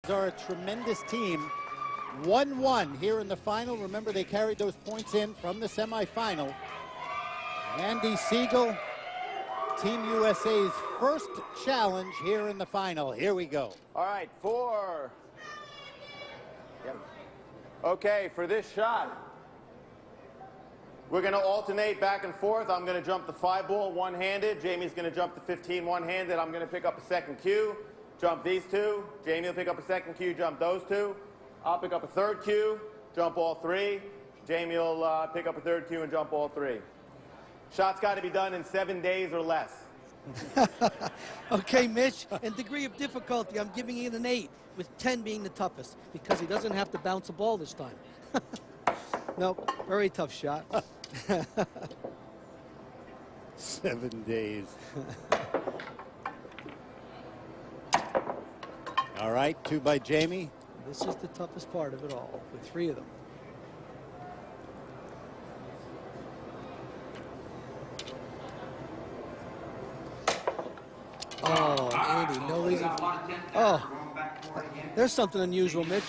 Are a tremendous team. 1-1 here in the final. Remember, they carried those points in from the semifinal. Andy Siegel, Team USA's first challenge here in the final. Here we go. All right, 4. Yep. Okay, for this shot, we're going to alternate back and forth. I'm going to jump the 5-ball one-handed. Jamie's going to jump the 15 one-handed. I'm going to pick up a second cue. Jump these two. Jamie will pick up a second cue, jump those two. I'll pick up a third cue, jump all 3. Jamie will pick up a third cue and jump all 3. Shot's got to be done in 7 days or less. Okay, Mitch, and degree of difficulty, I'm giving it an 8, with 10 being the toughest, because he doesn't have to bounce a ball this time. Nope, very tough shot. 7 days. All right, 2 by Jamie. This is the toughest part of it all, with 3 of them. Oh, Andy, no easy. Oh, there's something unusual, Mitch.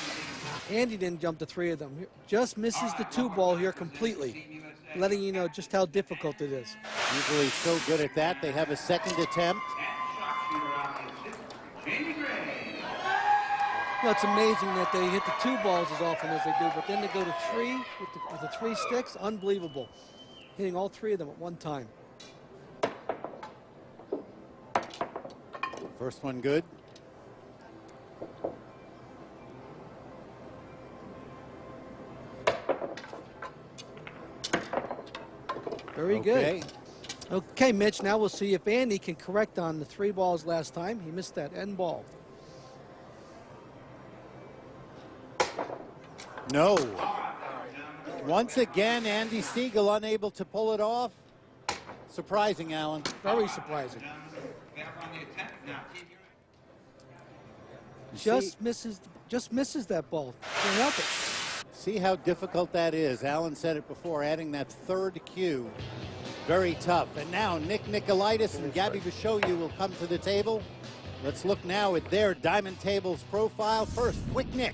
Andy didn't jump the 3 of them. Just misses the 2 ball here completely, letting you know just how difficult it is. Usually so good at that. They have a second attempt. No, it's amazing that they hit the 2 balls as often as they do, but then they go to 3 with the 3 sticks. Unbelievable. Hitting all 3 of them at one time. First one good. Very good. Okay, Mitch, now we'll see if Andy can correct on the 3 balls last time. He missed that end ball. No. Once again, Andy Siegel unable to pull it off. Surprising, Alan. Very surprising. Just misses that ball. Can't help it. See how difficult that is. Alan said it before, adding that 3rd cue. Very tough. And now Nick Nicolaitis and Gabby Bishoyu will come to the table. Let's look now at their Diamond Tables profile. First, quick Nick.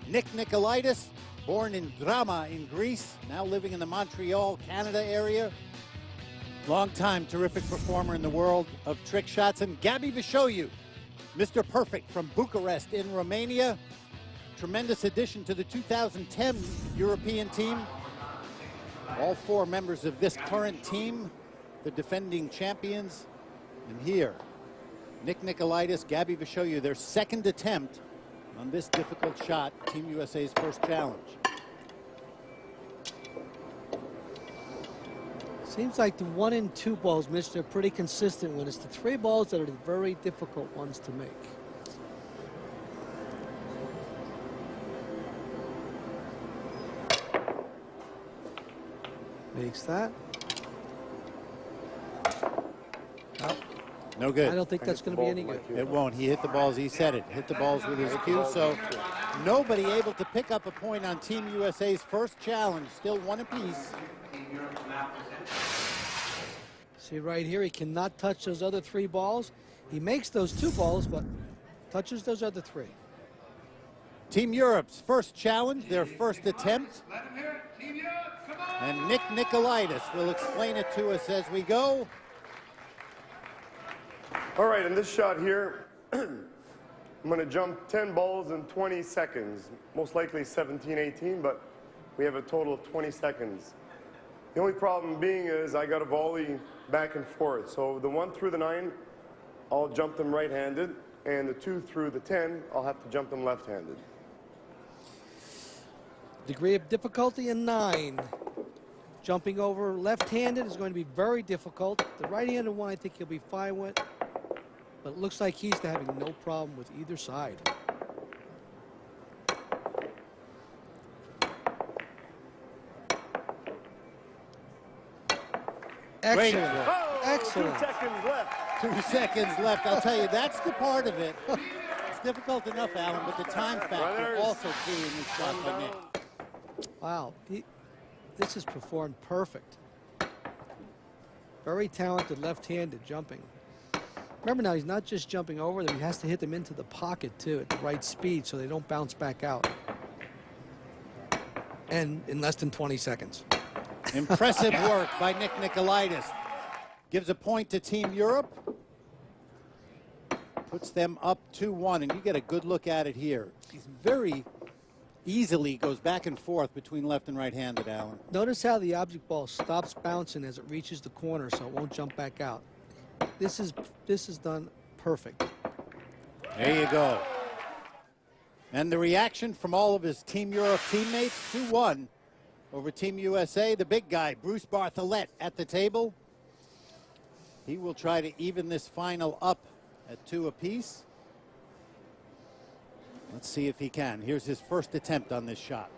Nick Nicolaitis, born in Drama in Greece, now living in the Montreal, Canada area. Long-time terrific performer in the world of trick shots. And Gabby Bishoyu, Mr. Perfect from Bucharest in Romania. Tremendous addition to the 2010 European team. All 4 members of this current team, the defending champions. And here, Nick Nicolaitis, Gabby Bishoyu, their second attempt on this difficult shot, Team USA's first challenge. Seems like the 1 and 2 balls, Mitch, they're pretty consistent when it's the 3 balls that are the very difficult ones to make. Makes that. Oh. No good. I don't think that's going to be any good. It won't. He hit the balls. He said it. Hit the balls with his cue. So nobody able to pick up a point on Team USA's first challenge. Still 1 apiece. See right here, he cannot touch those other 3 balls. He makes those 2 balls, but touches those other 3. Team Europe's first challenge, their first attempt. And Nick Nicolaitis will explain it to us as we go. All right, in this shot here, I'm going to jump 10 balls in 20 seconds. Most likely 17, 18, but we have a total of 20 seconds. The only problem being is I got a volley back and forth. So the 1 through the 9, I'll jump them right-handed, and the 2 through the 10, I'll have to jump them left-handed. Degree of difficulty in 9. Jumping over left-handed is going to be very difficult. The right-handed one, I think he'll be fine with. But it looks like he's having no problem with either side. Excellent. Oh, Excellent. 2 seconds left. 2 seconds left. I'll tell you, that's the part of it. It's difficult enough, Alan, but the time factor also key in this shot by Nick. Wow. This is performed perfect. Very talented left-handed jumping. Remember now, he's not just jumping over them. He has to hit them into the pocket, too, at the right speed so they don't bounce back out. And in less than 20 seconds. Impressive work by Nick Nicolaitis. Gives a point to Team Europe. Puts them up 2-1, and you get a good look at it here. He's very easily goes back and forth between left and right-handed, Alan. Notice how the object ball stops bouncing as it reaches the corner so it won't jump back out. This is done perfect. There you go. And the reaction from all of his Team Europe teammates, 2-1 over Team USA. The big guy, Bruce Bartholet, at the table. He will try to even this final up at 2 apiece. Let's see if he can. Here's his first attempt on this shot.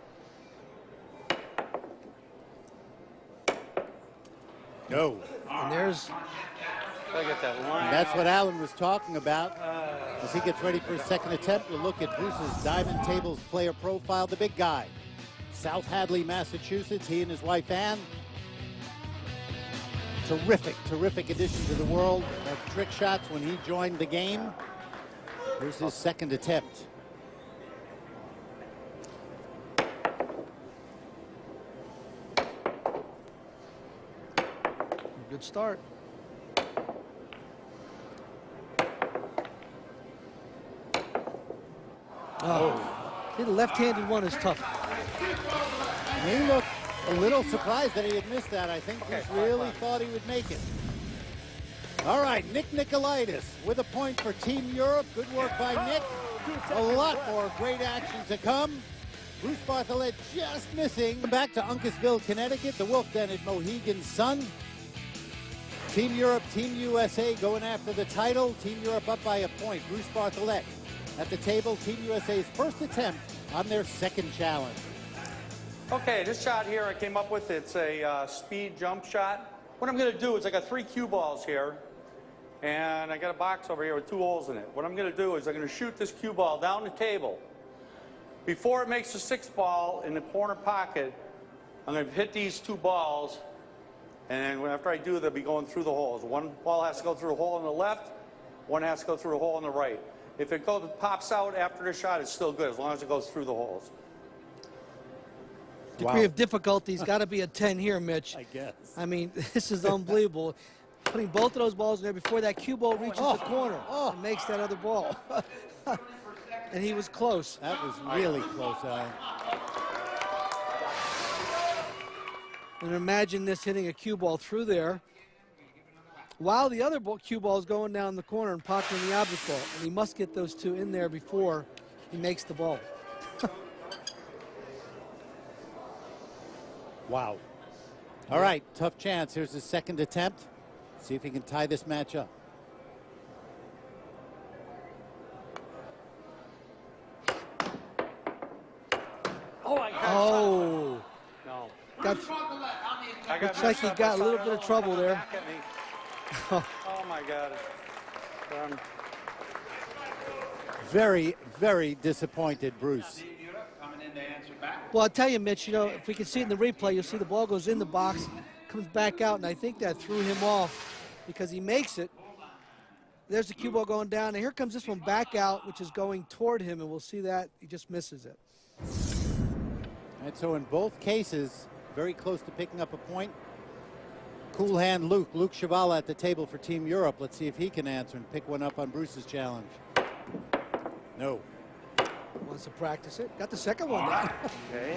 No. And there's... And that's what Alan was talking about. As he gets ready for his second attempt, we'll look at Bruce's Diamond Tables player profile. The big guy, South Hadley, Massachusetts. He and his wife, Ann. Terrific addition to the world of trick shots when he joined the game. Here's his second attempt. Good start. Oh, the left-handed one is tough. He looked a little surprised that he had missed that. I think he really thought he would make it. All right, Nick Nicolaitis with a point for Team Europe. Good work by Nick. A lot more great action to come. Bruce Bartholet just missing. Back to Uncasville, Connecticut, the Wolf Den at Mohegan's Sun. Team Europe, Team USA going after the title. Team Europe up by a point. Bruce Bartholet at the table. Team USA's first attempt on their second challenge. Okay, this shot here I came up with, it's a speed jump shot. What I'm going to do is I got 3 cue balls here, and I got a box over here with 2 holes in it. What I'm going to do is I'm going to shoot this cue ball down the table. Before it makes the 6th ball in the corner pocket, I'm going to hit these 2 balls, and then after I do, they'll be going through the holes. 1 ball has to go through a hole on the left, 1 has to go through a hole on the right. If it pops out after the shot, it's still good as long as it goes through the holes. Degree of difficulty's got to be a 10 here, Mitch. I guess. I mean, this is unbelievable. Putting both of those balls in there before that cue ball reaches the corner and makes that other ball. And he was close. That was really close, Alan. And imagine this hitting a cue ball through there while the other cue ball is going down the corner and pocketing the object ball. And he must get those 2 in there before he makes the ball. Wow. All right, tough chance. Here's his second attempt. See if he can tie this match up. Oh, my God. Oh. No. Looks like he got a little bit of trouble there. Oh, my God. Very, very disappointed, Bruce. Well, I'll tell you, Mitch, you know, if we can see it in the replay, you'll see the ball goes in the box, comes back out, and I think that threw him off because he makes it. There's the cue ball going down, and here comes this one back out, which is going toward him, and we'll see that he just misses it. And so in both cases, very close to picking up a point. Cool hand Luke Chavala at the table for Team Europe. Let's see if he can answer and pick one up on Bruce's challenge. No. Wants to practice it. Got the second one now. Okay.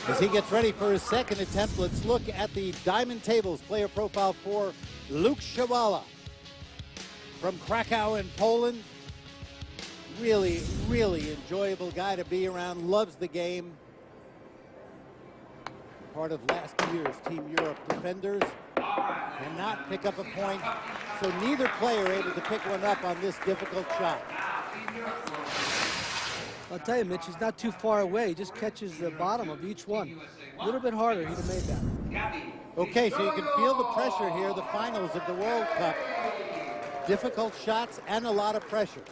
As he gets ready for his second attempt, let's look at the Diamond Tables player profile for Luke Chavala from Krakow in Poland. Really, really enjoyable guy to be around. Loves the game. Part of last year's Team Europe defenders. Cannot pick up a point. So neither player able to pick one up on this difficult shot. I'll tell you, Mitch, he's not too far away. He just catches the bottom of each one. A little bit harder, he'd have made that. Okay, so you can feel the pressure here, the finals of the World Cup. Difficult shots and a lot of pressure.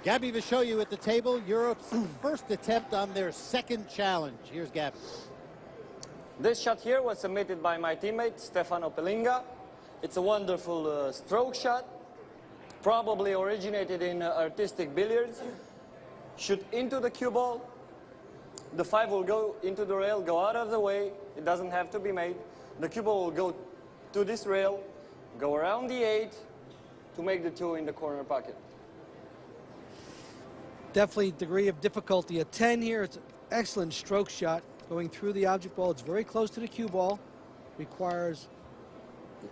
Gabby will show you at the table Europe's first attempt on their second challenge. Here's Gabby. This shot here was submitted by my teammate Stefano Pelinga. It's a wonderful stroke shot, probably originated in artistic billiards. Shoot into the cue ball. The 5 will go into the rail, go out of the way. It doesn't have to be made. The cue ball will go to this rail, go around the 8 to make the 2 in the corner pocket. Definitely degree of difficulty. A 10 here. It's an excellent stroke shot going through the object ball. It's very close to the cue ball. Requires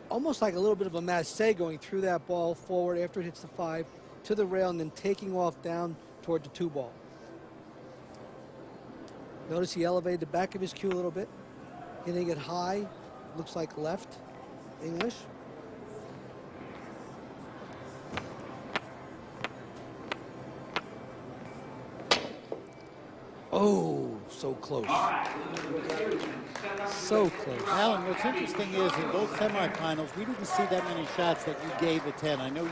almost like a little bit of a masse going through that ball forward after it hits the 5 to the rail and then taking off down toward the 2 ball. Notice he elevated the back of his cue a little bit, hitting it high. Looks like left English. Oh, so close. So close. Alan, what's interesting is in both semifinals, we didn't see that many shots that you gave a 10. I know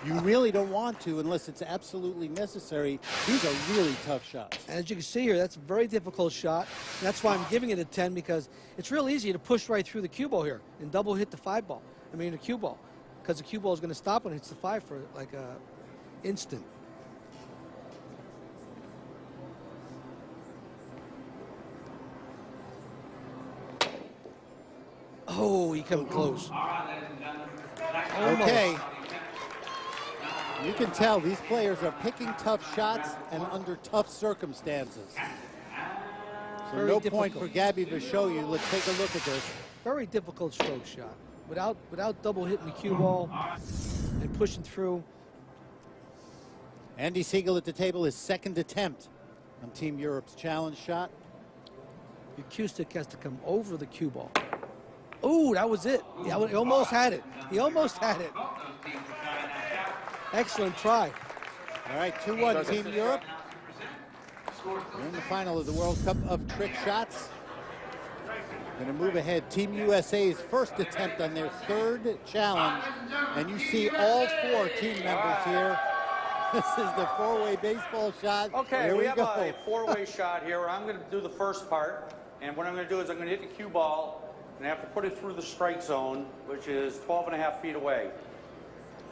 you really don't want to unless it's absolutely necessary. These are really tough shots. And as you can see here, that's a very difficult shot. That's why I'm giving it a 10, because it's real easy to push right through the cue ball here and double hit the 5 ball. I mean the cue ball, because the cue ball is going to stop when it hits the 5 for like a instant. Oh, he came close. Okay. You can tell these players are picking tough shots and under tough circumstances. So Very no difficult. point for Gabby to show you. Let's take a look at this. Very difficult stroke shot. Without double hitting the cue ball and pushing through. Andy Siegel at the table, his second attempt on Team Europe's challenge shot. Your cue stick has to come over the cue ball. Oh, that was it. He almost had it. He almost had it. Excellent try. All right, 2-1 Team Europe. We're in the final of the World Cup of Trick Shots. Going to move ahead. Team USA's first attempt on their third challenge. And you see all 4 team members here. This is the 4-way baseball shot. Okay, Here we have go. a 4-way shot here. I'm going to do the first part. And what I'm going to do is I'm going to hit the cue ball, and I have to put it through the strike zone, which is 12.5 feet away.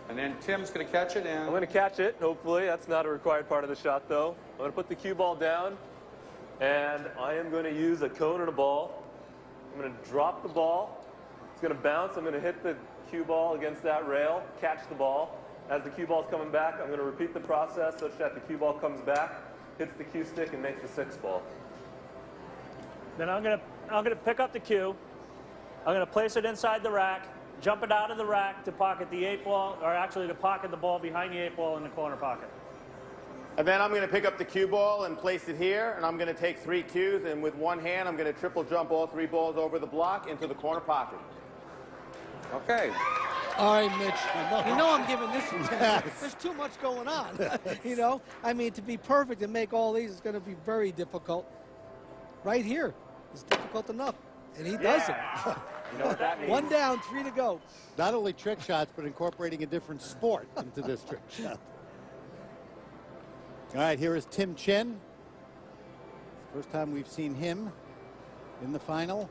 And then Tim's going to catch it, and I'm going to catch it, hopefully. That's not a required part of the shot, though. I'm going to put the cue ball down, and I am going to use a cone and a ball. I'm going to drop the ball. It's going to bounce. I'm going to hit the cue ball against that rail, catch the ball. As the cue ball's coming back, I'm going to repeat the process such that the cue ball comes back, hits the cue stick, and makes the 6 ball. Then I'm gonna pick up the cue. I'm gonna place it inside the rack, jump it out of the rack to pocket the 8 ball, or actually to pocket the ball behind the 8 ball in the corner pocket. And then I'm going to pick up the cue ball and place it here, and I'm going to take 3 cues, and with one hand, I'm going to triple jump all 3 balls over the block into the corner pocket. okay. All right, Mitch. You know I'm giving this a 10. Yes. There's too much going on. You know, I mean, to be perfect and make all these is going to be very difficult. Right here is difficult enough, and he does it. You know what that means? 1 down, 3 to go. Not only trick shots, but incorporating a different sport into this trick shot. All right, here is Tim Chen. First time we've seen him in the final.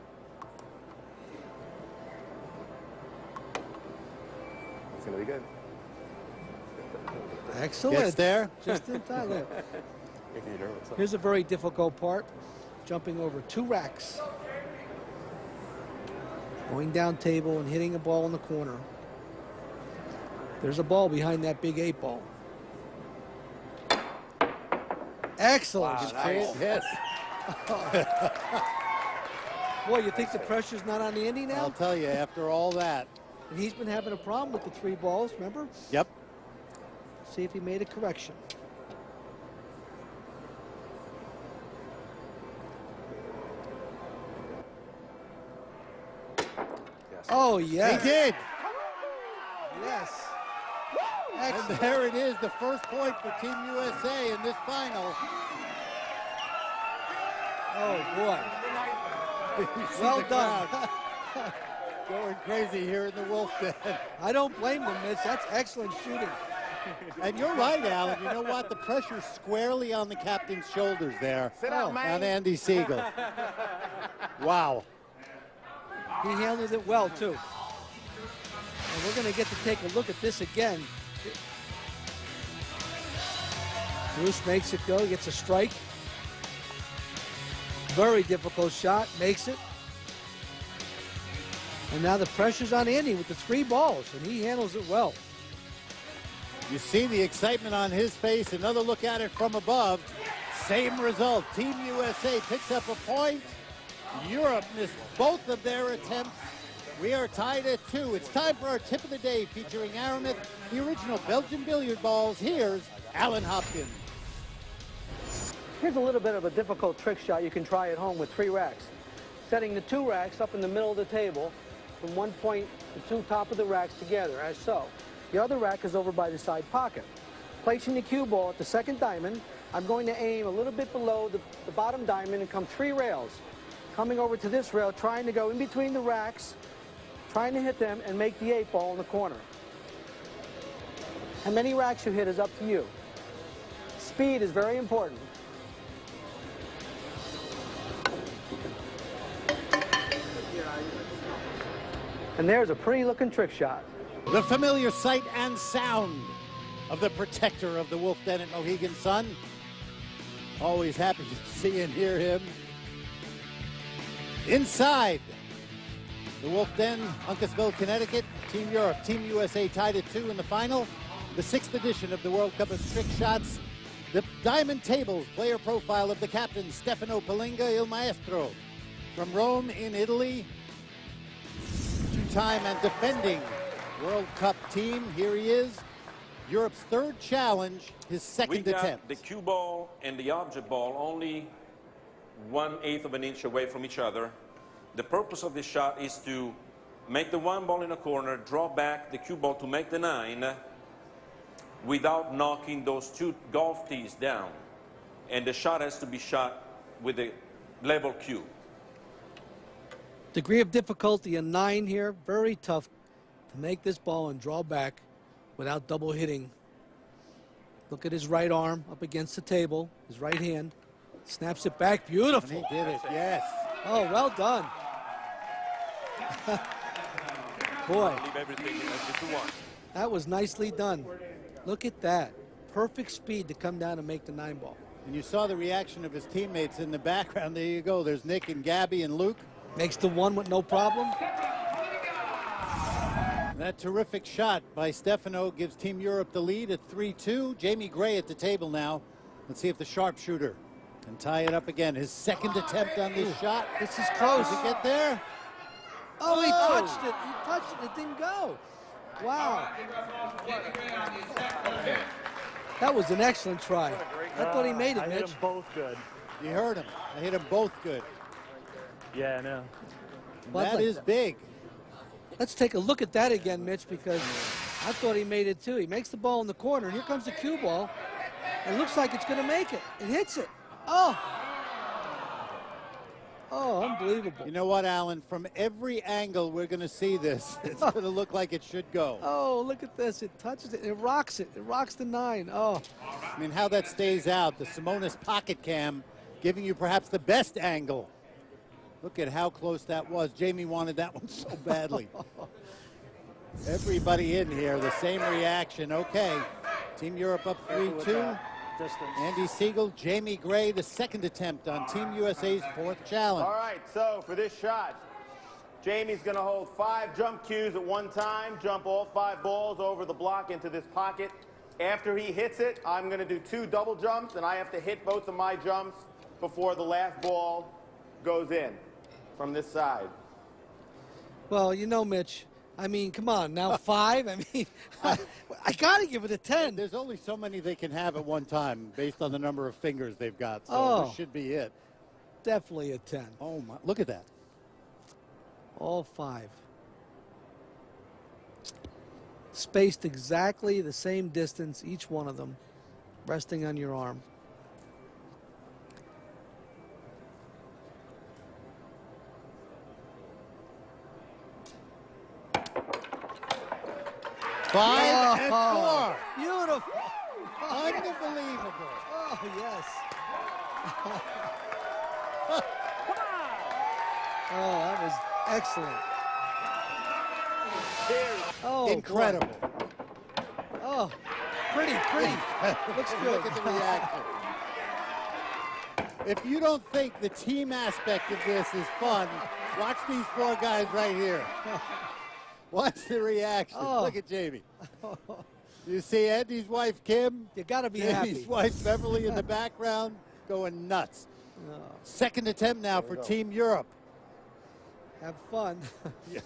It's going to be good. Excellent. Gets there. Just in time. Look. Here's a very difficult part. Jumping over 2 racks. Going down table and hitting a ball in the corner. There's a ball behind that big 8 ball. Excellent. Yes. Boy, you think the pressure's not on Andy now? I'll tell you, after all that. And he's been having a problem with the 3 balls, remember? Yep. See if he made a correction. Oh, yes. He did. Yes. And Excellent. there it is, the first point for Team USA in this final. Oh, boy. You see Well the done. crowd going crazy here in the Wolf Den. I don't blame them, Mitch. That's excellent shooting. And you're right, Alan. You know what? The pressure's squarely on the captain's shoulders there. Sit down, man. On Andy Siegel. Wow. He handled it well, too. And we're going to get to take a look at this again. Bruce makes it go, gets a strike. Very difficult shot, makes it. And now the pressure's on Andy with the 3 balls, and he handles it well. You see the excitement on his face. Another look at it from above. Same result. Team USA picks up a point. Europe missed both of their attempts. We are tied at 2. It's time for our tip of the day featuring Aramis, the original Belgian billiard balls. Here's Alan Hopkins. Here's a little bit of a difficult trick shot you can try at home with 3 racks. Setting the 2 racks up in the middle of the table from one point, the 2 top of the racks together, as so. The other rack is over by the side pocket. Placing the cue ball at the second diamond, I'm going to aim a little bit below the bottom diamond and come 3 rails. Coming over to this rail, trying to go in between the racks, trying to hit them and make the 8 ball in the corner. How many racks you hit is up to you. Speed is very important. And there's a pretty looking trick shot. The familiar sight and sound of the protector of the Wolf Den at Mohegan Sun. Always happy to see and hear him. Inside the Wolf Den, Uncasville, Connecticut. Team Europe, Team USA tied at 2 in the final. The 6th edition of the World Cup of Trick Shots. The diamond tables, player profile of the captain, Stefano Palinga, Il Maestro. From Rome in Italy, 2-time and defending World Cup team. Here he is. Europe's 3rd challenge, his 2nd attempt. The cue ball and the object ball only 1/8 of an inch away from each other. The purpose of this shot is to make the 1 ball in a corner, draw back the cue ball to make the 9 without knocking those 2 golf tees down. And the shot has to be shot with a level cue. Degree of difficulty, a 9 here. Very tough to make this ball and draw back without double hitting. Look at his right arm up against the table, his right hand. Snaps it back, beautiful. And he did it, yes. Oh, well done. Boy, Leave everything as if you want. that was nicely done. Look at that. Perfect speed to come down and make the 9 ball. And you saw the reaction of his teammates in the background. There you go. There's Nick and Gabby and Luke. Makes the 1 with no problem. That terrific shot by Stefano gives Team Europe the lead at 3-2. Jamie Gray at the table now. Let's see if the sharpshooter can tie it up again. His 2nd attempt on this shot. This is close. Does he get there? Oh, he touched it. He touched it. It didn't go. Wow. That was an excellent try. I thought he made it, I Mitch. hit them both good. You heard him. I hit them both good. Yeah, I know. Bud That like is that. big. Let's take a look at that again, Mitch, because I thought he made it too. He makes the ball in the corner. Here comes the cue ball. It looks like it's going to make it. It hits it. Oh. Oh, unbelievable. You know what, Alan? From every angle we're going to see this. It's going to look like it should go. Oh, look at this. It touches it. It rocks it. It rocks the 9. Oh. I mean, how that stays out. The Simonis pocket cam giving you perhaps the best angle. Look at how close that was. Jamie wanted that one so badly. Everybody in here, the same reaction. Okay, Team Europe up 3-2. Distance. Andy Siegel, Jamie Gray, the 2nd attempt on Team USA's 4th challenge. All right, so for this shot, Jamie's going to hold 5 jump cues at one time, jump all 5 balls over the block into this pocket. After he hits it, I'm going to do 2 double jumps, and I have to hit both of my jumps before the last ball goes in from this side. Well, you know, Mitch, I mean, come on. Now 5? I mean, I got to give it a 10. There's only so many they can have at one time based on the number of fingers they've got, so Oh. this should be it. Definitely a 10. Oh, my, look at that. All 5. Spaced exactly the same distance, each one of them, resting on your arm. Five and 4. Beautiful. Unbelievable. Oh, yes. Oh, that was excellent. Oh, Incredible. boy. Oh, pretty. Looks good. Look at the reaction. If you don't think the team aspect of this is fun, watch these four guys right here. Watch the reaction. Oh. Look at Jamie. You see Andy's wife, Kim? You got to be Jamie's happy. wife, Beverly, in the background, going nuts. Second attempt now for Team Europe. Have fun. Yeah.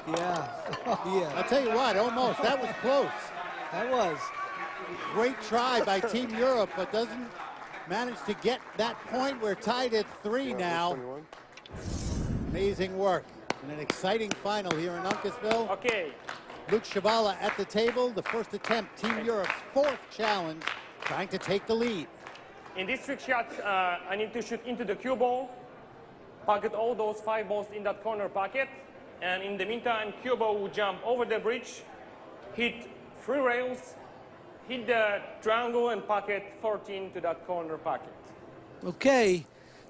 Yeah. Yeah. I'll tell you what, almost. That was close. That was. Great try by Team Europe, but doesn't manage to get that point. We're tied at 3 now. 21. Amazing work. And an exciting final here in Uncasville. Okay. Luke Chavala at the table. The first attempt, Team Europe's 4th challenge, trying to take the lead. In this trick shot, I need to shoot into the cue ball, pocket all those 5 balls in that corner pocket, and in the meantime, cue ball will jump over the bridge, hit 3 rails, hit the triangle, and pocket 14 to that corner pocket. Okay.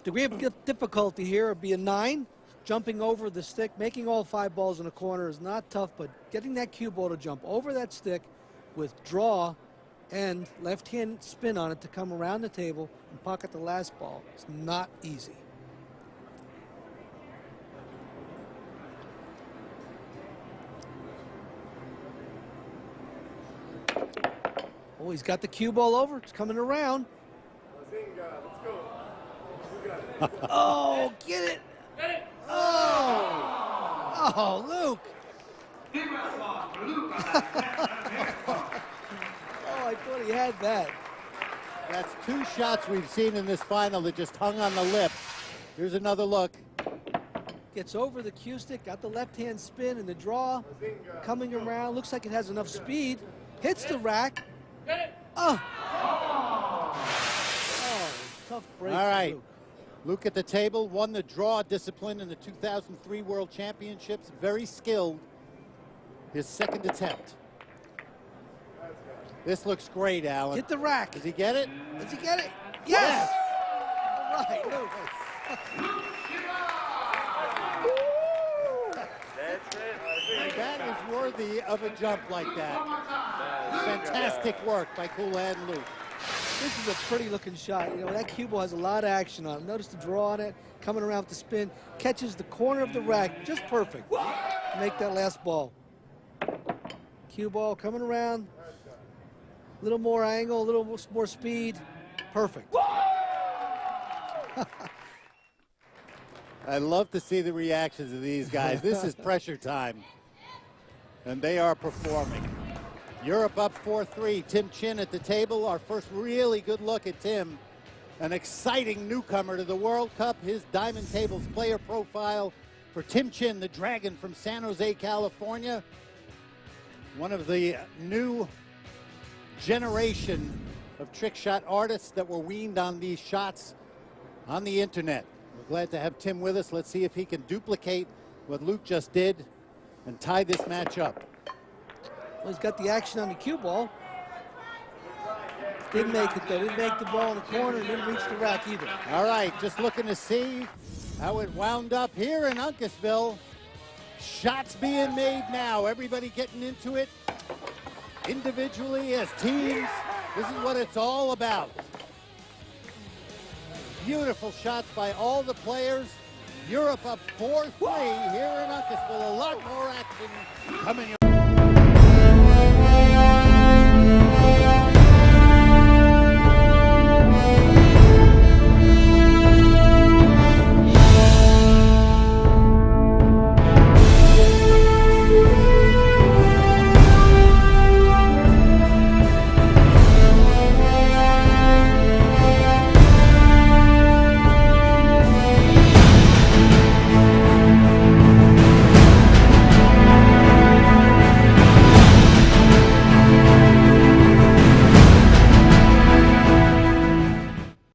Degree of difficulty here would be a 9. Jumping over the stick, making all 5 balls in a corner is not tough, but getting that cue ball to jump over that stick with draw and left-hand spin on it to come around the table and pocket the last ball is not easy. Oh, he's got the cue ball over. It's coming around. Let's go. Oh, get it. Oh. Oh, Luke. Oh, I thought he had that. That's 2 shots we've seen in this final that just hung on the lip. Here's another look. Gets over the cue stick, got the left-hand spin and the draw. Coming around, looks like it has enough speed. Hits the rack. Oh. Oh, tough break. All right. Luke. Luke at the table, won the draw discipline in the 2003 World Championships. Very skilled. His 2nd attempt. This looks great, Alan. Hit the rack. Does he get it? Does he get it? Yes! All right, Luke. That is worthy of a jump like that. Fantastic work by Cool Hand Luke. This is a pretty looking shot. You know, that cue ball has a lot of action on it. Notice the draw on it, coming around with the spin, catches the corner of the rack, just perfect. Make that last ball. Cue ball coming around, a little more angle, a little more speed, perfect. I love to see the reactions of these guys. This is pressure time, and they are performing. Europe up 4-3. Tim Chin at the table. Our first really good look at Tim. An exciting newcomer to the World Cup. His Diamond Tables player profile for Tim Chin, the Dragon from San Jose, California. One of the new generation of trick shot artists that were weaned on these shots on the internet. We're glad to have Tim with us. Let's see if he can duplicate what Luke just did and tie this match up. Well, he's got the action on the cue ball. Didn't make it though. Didn't make the ball in the corner. Didn't reach the rack either. All right, just looking to see how it wound up here in Uncasville. Shots being made now. Everybody getting into it individually as teams. This is what it's all about. Beautiful shots by all the players. Europe up 4-3 here in Uncasville. A lot more action coming your